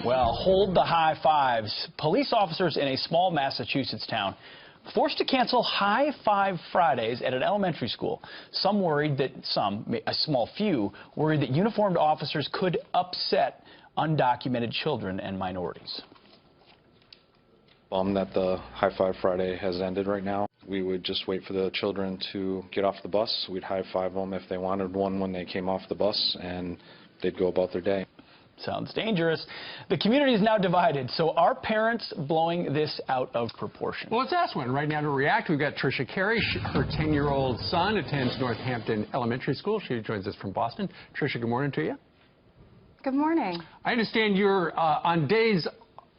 Well, hold the high fives. Police officers in a small Massachusetts town forced to cancel High Five Fridays at an elementary school. Some worried that a small few, worried that uniformed officers could upset undocumented children and minorities. Bummed that the High Five Friday has ended right now. We would just wait for the children to get off the bus. We'd high five them if they wanted one when they came off the bus, and they'd go about their day. Sounds dangerous. The community is now divided, so are parents blowing this out of proportion? Well, let's ask one right now to react. We've got Tricia Carey. Her 10-year-old son attends Northampton Elementary School. She joins us from Boston. Tricia, good morning to you. Good morning. I understand you're on days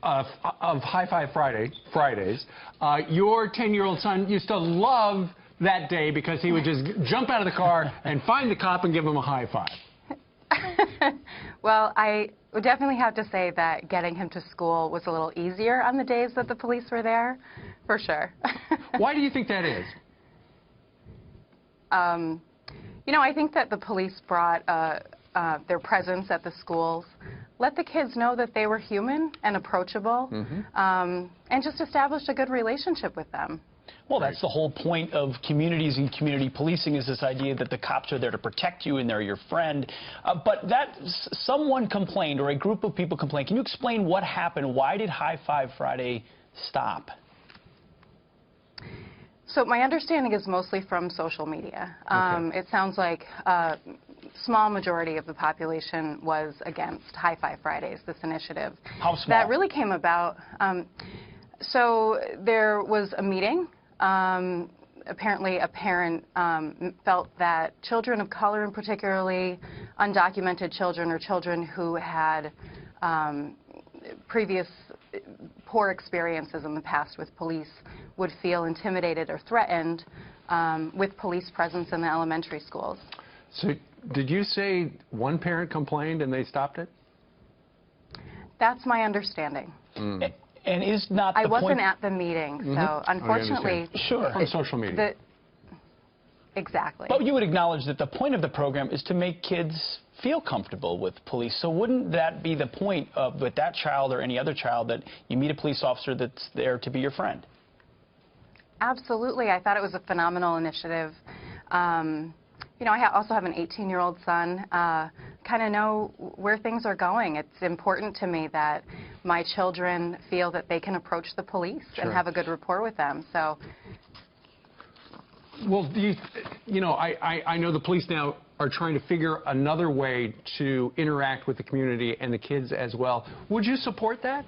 of High Five Fridays. Your 10-year-old son used to love that day because he would just jump out of the car and find the cop and give him a high five. Well, I would definitely have to say that getting him to school was a little easier on the days that the police were there, for sure. Why do you think that is? You know, I think that the police brought their presence at the schools, let the kids know that they were human and approachable, and just established a good relationship with them. Well, that's the whole point of communities and community policing, is this idea that the cops are there to protect you and they're your friend. But that someone complained, or a group of people complained. Can you explain what happened? Why did High Five Friday stop? So my understanding is mostly from social media. It sounds like a small majority of the population was against High Five Fridays, this initiative. How small? That really came about. So there was a meeting. Apparently a parent felt that children of color, and particularly undocumented children or children who had previous poor experiences in the past with police, would feel intimidated or threatened with police presence in the elementary schools. So did you say one parent complained and they stopped it? That's my understanding. And is not the I wasn't point... at the meeting, so unfortunately... Sure. From social media. Exactly. But you would acknowledge that the point of the program is to make kids feel comfortable with police. So wouldn't that be the point of, with that child or any other child, that you meet a police officer that's there to be your friend? Absolutely. I thought it was a phenomenal initiative. You know, I also have an 18-year-old son. Kind of know where things are going. It's important to me that my children feel that they can approach the police and have a good rapport with them. So, well, you know, I know the police now are trying to figure another way to interact with the community and the kids as well. Would you support that?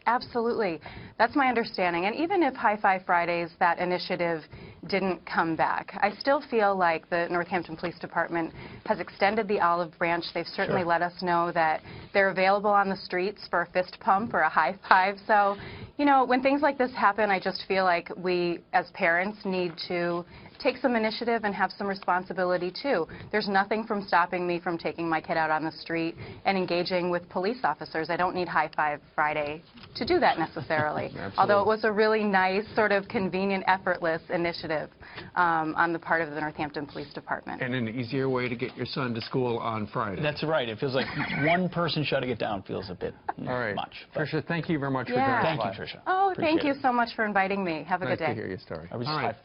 Absolutely. That's my understanding. And even if High Five Fridays, that initiative, didn't come back, I still feel like the Northampton Police Department has extended the olive branch. They've certainly let us know that they're available on the streets for a fist pump or a high five. So, you know, when things like this happen, I just feel like we, as parents, need to take some initiative and have some responsibility too. There's nothing from stopping me from taking my kid out on the street and engaging with police officers. I don't need High Five Friday to do that necessarily. Although it was a really nice, sort of convenient, effortless initiative on the part of the Northampton Police Department. And an easier way to get your son to school on Friday. That's right. It feels like one person shutting it down feels a bit much. Tricia, thank you very much for joining us. Thank you, Tricia. Oh, thank you so much for inviting me. Have a good day. Nice to hear your story.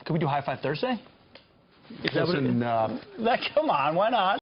Can we do High Five Thursday? Listen, Come on, why not?